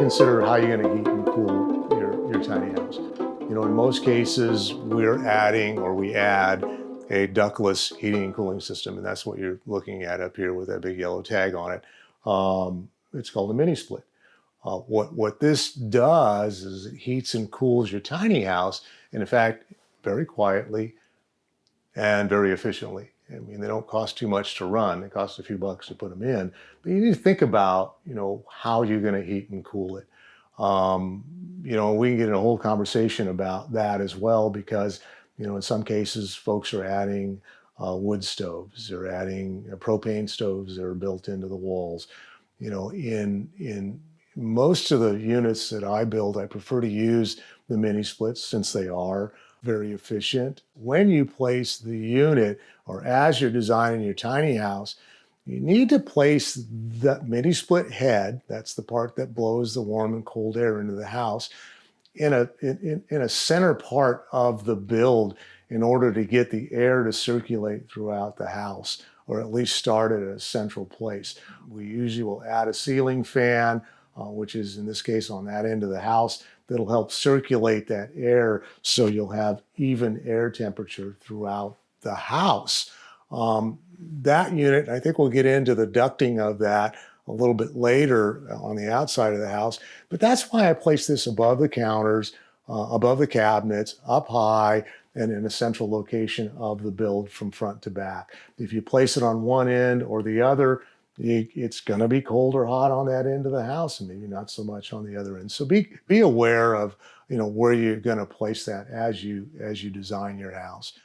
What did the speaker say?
consider how you're going to heat and cool your tiny house. In most cases, we're adding or we add a ductless heating and cooling system, and that's what you're looking at up here with that big yellow tag on it. It's called a mini-split. What this does is it heats and cools your tiny house, and in fact, very quietly and very efficiently. I mean, they don't cost too much to run. It costs a few bucks to put them in, but you need to think about, how you're going to heat and cool it. We can get in a whole conversation about that as well, because, in some cases, folks are adding wood stoves, they're adding propane stoves that are built into the walls. In most of the units that I build, I prefer to use the mini splits since they are very efficient. When you place the unit, or as you're designing your tiny house, you need to place the mini split head, that's the part that blows the warm and cold air into the house, in a center part of the build in order to get the air to circulate throughout the house, or at least start at a central place. We usually will add a ceiling fan, which is in this case on that end of the house, that'll help circulate that air so you'll have even air temperature throughout the house. That unit, I think we'll get into the ducting of that a little bit later on the outside of the house, but that's why I place this above the counters, above the cabinets, up high, and in a central location of the build from front to back. If you place it on one end or the other, it's going to be cold or hot on that end of the house, and maybe not so much on the other end. So be aware of where you're going to place that as you design your house.